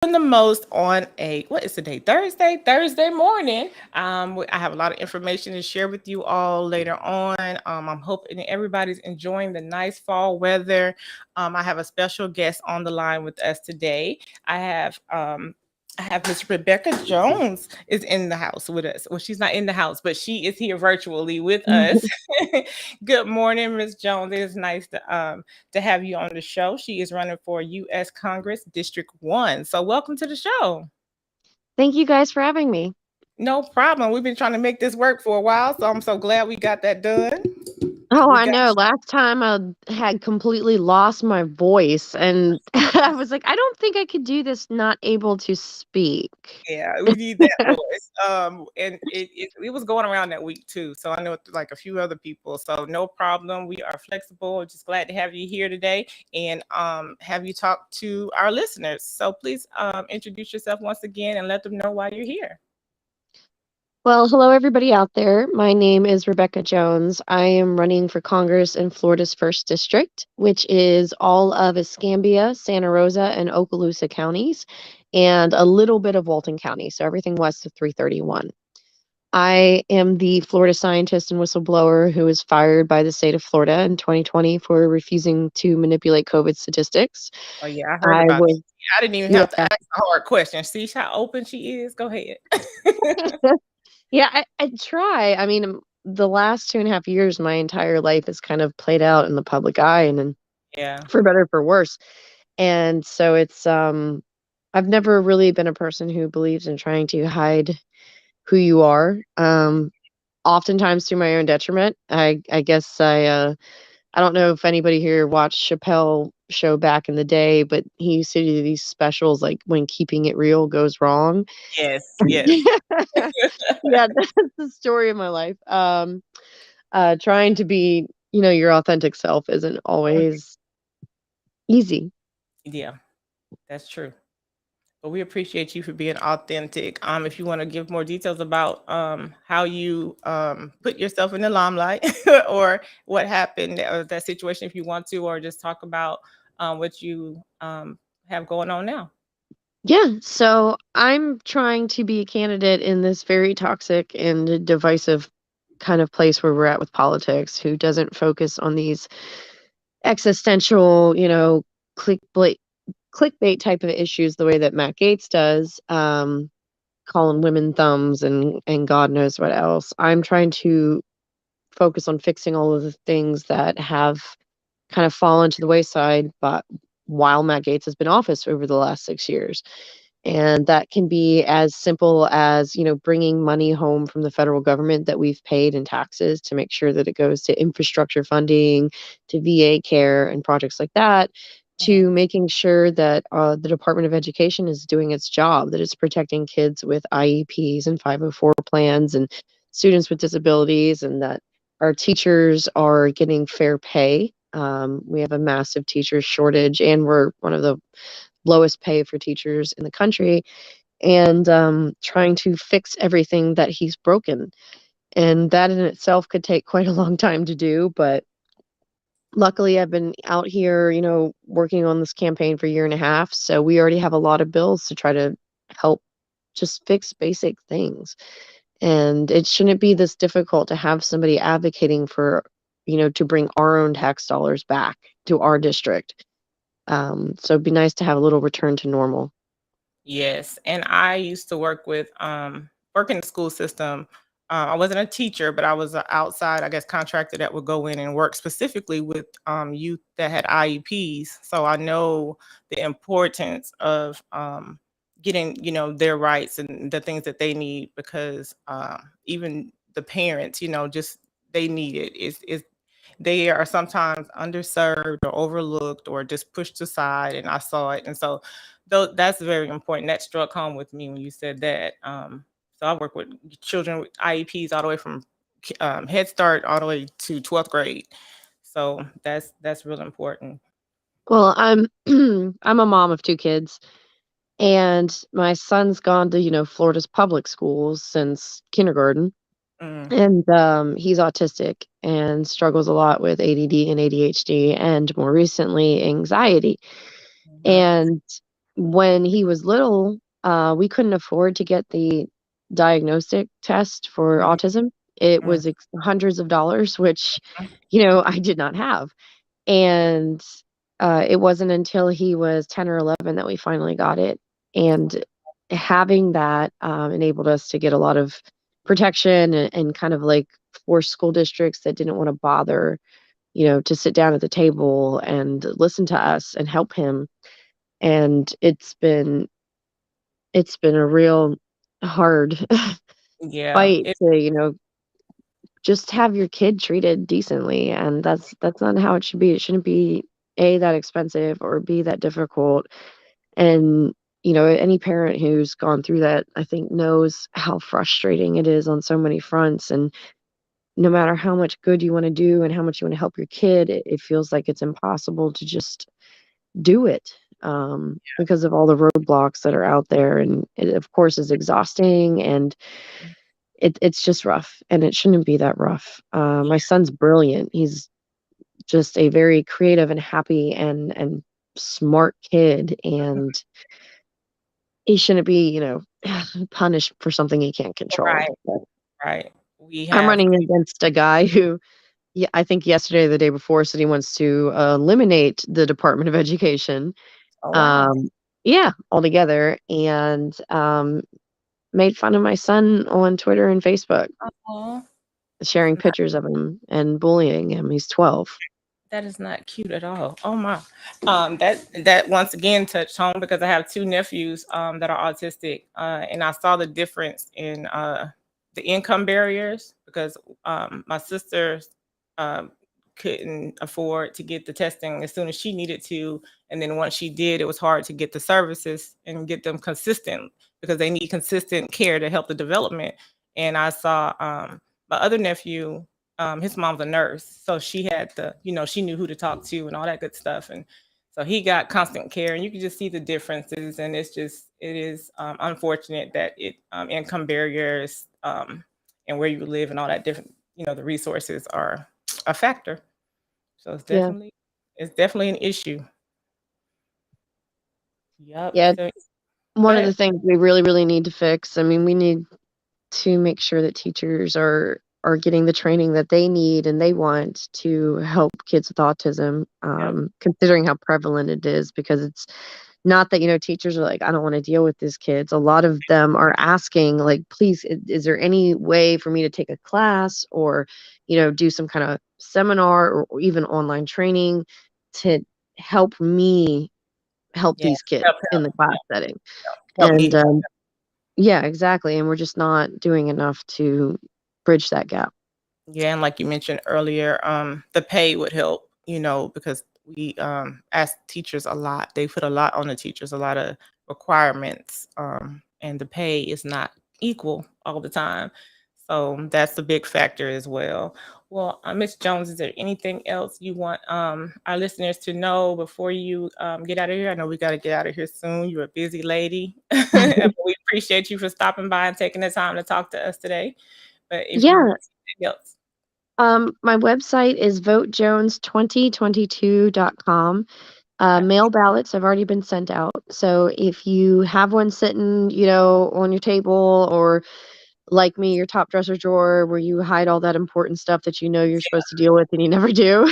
The most on a what is today? Thursday morning. I have a lot of information to share with you all later on. I'm hoping everybody's enjoying the nice fall weather. I have a special guest on the line with us today. I have I have Miss Rebecca Jones is in the house with us. Well, she's not in the house, but she is here virtually with us. Good morning, Miss Jones. It is nice to have you on the show. She is running for U.S. Congress District 1. So, welcome to the show. Thank you guys for having me. No problem. We've been trying to make this work for a while, so I'm so glad we got that done. Oh, We I got know. Last time I had completely lost my voice, and I was like, I don't think I could do this not able to speak. Yeah, we need that voice. And it was going around that week too. So I know like a few other people. So no problem. We are flexible. Just glad to have you here today and have you talk to our listeners. So please introduce yourself once again and let them know why you're here. Well, hello, everybody out there. My name is Rebecca Jones. I am running for Congress in Florida's 1st District, which is all of Escambia, Santa Rosa, and Okaloosa counties, and a little bit of Walton County, so everything west of 331. I am the Florida scientist and whistleblower who was fired by the state of Florida in 2020 for refusing to manipulate COVID statistics. Oh yeah, I heard I about was, that. I didn't even yeah, have to ask a hard question. See how open she is? Go ahead. yeah, I try. I mean, the last 2.5 years, my entire life is kind of played out in the public eye, and then Yeah. for better or for worse. And so I've never really been a person who believes in trying to hide who you are. Oftentimes to my own detriment. I guess I don't know if anybody here watched Chappelle show back in the day, but he used to do these specials like when keeping it real goes wrong. Yes, yes. Yeah, that's the story of my life. Trying to be, your authentic self isn't always easy. Yeah, that's true. But we appreciate you for being authentic. If you want to give more details about how you put yourself in the limelight or what happened or that situation, if you want to, or just talk about what you have going on now. Yeah, so I'm trying to be a candidate in this very toxic and divisive kind of place where we're at with politics, who doesn't focus on these existential, clickbait type of issues the way that Matt Gaetz does, calling women thumbs and God knows what else. I'm trying to focus on fixing all of the things that have kind of fallen to the wayside, but while Matt Gaetz has been in office over the last 6 years. And that can be as simple as, bringing money home from the federal government that we've paid in taxes to make sure that it goes to infrastructure funding, to VA care, and projects like that, Mhm. to making sure that the Department of Education is doing its job, that it's protecting kids with IEPs and 504 plans and students with disabilities, and that our teachers are getting fair pay. We have a massive teacher shortage, and we're one of the lowest pay for teachers in the country, and trying to fix everything that he's broken. And that in itself could take quite a long time to do, but luckily I've been out here, working on this campaign for a year and a half. So we already have a lot of bills to try to help just fix basic things. And it shouldn't be this difficult to have somebody advocating for, to bring our own tax dollars back to our district. So it'd be nice to have a little return to normal. Yes, and I used to work in the school system. I wasn't a teacher, but I was an outside, I guess, contractor that would go in and work specifically with youth that had IEPs. So I know the importance of getting, their rights and the things that they need because even the parents, just they need it. It's they are sometimes underserved or overlooked or just pushed aside, and I saw it, and so that's very important. That struck home with me when you said that. So I work with children with IEPs all the way from Head Start all the way to 12th grade. So that's really important. Well, I'm I'm a mom of two kids, and my son's gone to, Florida's public schools since kindergarten, Mm, and he's autistic and struggles a lot with ADD and ADHD, and more recently anxiety. mhm. And when he was little, we couldn't afford to get the diagnostic test for Mhm, autism. It mhm, was hundreds of dollars, which, you know, I did not have. And it wasn't until he was 10 or 11 that we finally got it. And having that enabled us to get a lot of protection and kind of like force school districts that didn't want to bother, you know, to sit down at the table and listen to us and help him. And it's been a real hard yeah, fight to, you know, just have your kid treated decently, and that's not how it should be. It shouldn't be A, that expensive, or B, that difficult. And, you know, any parent who's gone through that, I think, knows how frustrating it is on so many fronts. And no matter how much good you wanna do and how much you wanna help your kid, it feels like it's impossible to just do it, because of all the roadblocks that are out there, and it, of course, is exhausting, and it's just rough, and it shouldn't be that rough. My son's brilliant. He's just a very creative and happy and smart kid, and he shouldn't be, you know, punished for something he can't control. right, But right. We I'm have running against a guy who, yeah, I think yesterday or the day before said he wants to eliminate the Department of Education. oh, wow. Um, yeah, altogether, and made fun of my son on Twitter and Facebook, Aw, sharing pictures of him and bullying him. He's 12. that is not cute at all. Oh my. That once again touched home because I have two nephews that are autistic, and I saw the difference in the income barriers because my sister um, couldn't afford to get the testing as soon as she needed to, and then once she did, it was hard to get the services and get them consistent because they need consistent care to help the development. And I saw my other nephew, his mom's a nurse, so she had the, you know, she knew who to talk to and all that good stuff, and so he got constant care, and you can just see the differences. And it's just, it is unfortunate that it income barriers and where you live and all that different, you know, the resources are a factor. So Yeah. it's definitely an issue. Yep. Yeah, So one of the good. things we really, really need to fix, I mean, we need to make sure that teachers are getting the training that they need and they want to help kids with autism, Yep. considering how prevalent it is, because it's not that, you know, teachers are like, I don't want to deal with these kids. A lot of them are asking, like, please, is there any way for me to take a class or, you know, do some kind of seminar or even online training to help me help Yeah. these kids Help, in help, the class setting. help me And help. yeah, exactly. And we're just not doing enough to bridge that gap. Yeah, and like you mentioned earlier, the pay would help, you know, because we ask teachers a lot. They put a lot on the teachers, a lot of requirements, and the pay is not equal all the time. So that's a big factor as well. Well, Ms. Jones, is there anything else you want our listeners to know before you get out of here? I know we got to get out of here soon. You're a busy lady. But we appreciate you for stopping by and taking the time to talk to us today. But if you Yeah. want anything else. My website is votejones2022.com. Okay. Mail ballots have already been sent out. So if you have one sitting, you know, on your table, or like me, your top dresser drawer where you hide all that important stuff that you know you're supposed to deal with and you never do,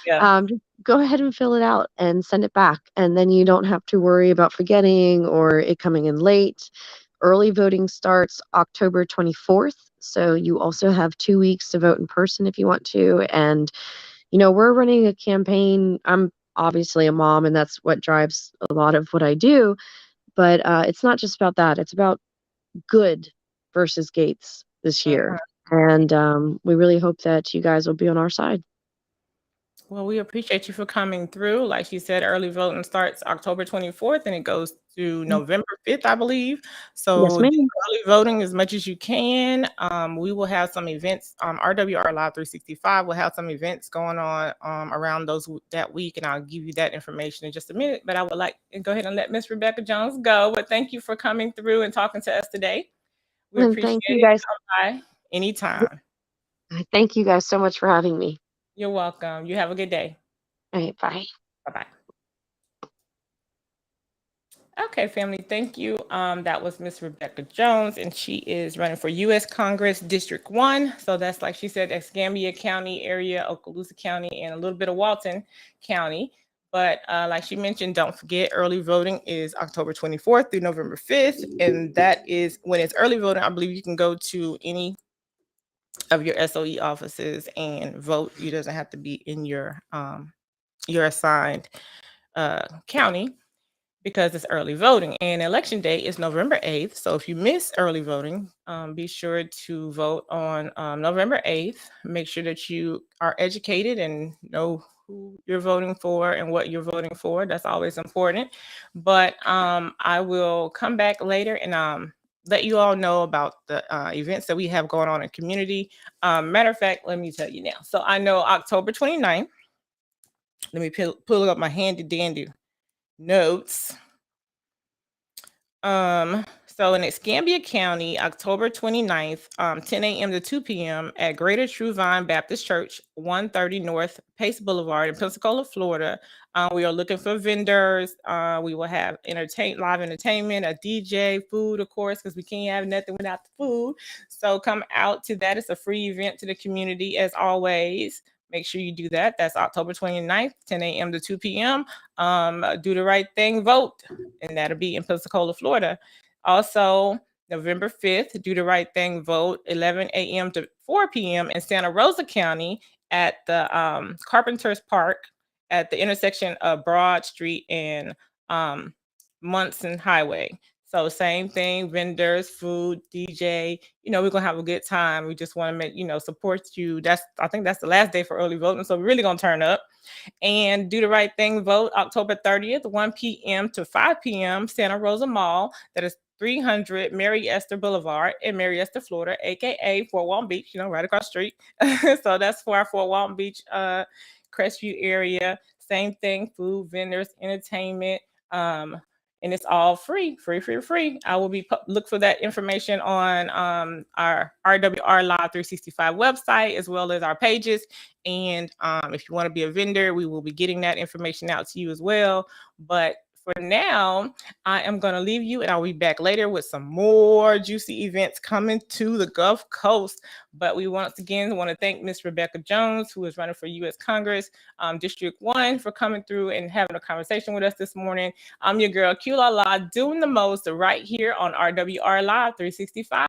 Yeah. just go ahead and fill it out and send it back. And then you don't have to worry about forgetting or it coming in late. Early voting starts October 24th. So you also have 2 weeks to vote in person if you want to. And, you know, we're running a campaign. I'm obviously a mom, and that's what drives a lot of what I do. But it's not just about that, it's about good versus Gates this year. Mhm. And we really hope that you guys will be on our side. Well, we appreciate you for coming through. Like you said, early voting starts October 24th and it goes to Mm. November 5th, I believe. Yes, So do ma'am. early voting as much as you can. We will have some events. RWR Live 365 will have some events going on around that week, and I'll give you that information in just a minute. But I would like to go ahead and let Miss Rebecca Jones go. But thank you for coming through and talking to us today. We And appreciate thank you it. guys. Come by anytime. Thank you guys so much for having me. You're welcome. You have a good day. All right, bye. Bye bye. Okay, family, thank you. That was Miss Rebecca Jones, and she is running for U.S. Congress District 1. So that's, like she said, Escambia County area, Okaloosa County, and a little bit of Walton County. But like she mentioned, don't forget, early voting is October 24th through November 5th. And that is when it's early voting. I believe you can go to any of your SOE offices and vote. You doesn't have to be in your assigned county, because it's early voting, and election day is November 8th. So if you miss early voting, be sure to vote on November 8th. Make sure that you are educated and know who you're voting for and what you're voting for. That's always important. But I will come back later and let you all know about the events that we have going on in community. Matter of fact, let me tell you now. So I know October 29th, let me pull up my handy dandy notes. So in Escambia County, October 29th, 10 a.m. to 2 p.m. at Greater True Vine Baptist Church, 130 North Pace Boulevard in Pensacola, Florida. We are looking for vendors. We will have live entertainment, a DJ, food, of course, because we can't have nothing without the food. So come out to that. It's a free event to the community, as always. Make sure you do that. That's October 29th, 10 a.m. to 2 p.m. Do the right thing, vote, and that'll be in Pensacola, Florida. Also, November 5th, do the right thing, vote, 11 a.m. to 4 p.m. in Santa Rosa County at the Carpenters Park at the intersection of Broad Street and Munson Highway. So same thing, vendors, food, DJ, we're gonna have a good time. We just want to make, support you. I think that's the last day for early voting. So we're really gonna turn up. And Do the Right Thing vote October 30th, 1 p.m. to 5 p.m. Santa Rosa Mall. That is 300 Mary Esther Boulevard in Mary Esther, Florida, aka Fort Walton Beach, right across the street. So that's for our Fort Walton Beach, Crestview area. Same thing, food, vendors, entertainment. And it's all free. I will be look for that information on our RWR Live 365 website, as well as our pages. And if you want to be a vendor, we will be getting that information out to you as well. But for now, I am going to leave you, and I'll be back later with some more juicy events coming to the Gulf Coast. But we once again want to thank Miss Rebecca Jones, who is running for U.S. Congress District 1, for coming through and having a conversation with us this morning. I'm your girl, Q La La, doing the most right here on RWR Live 365.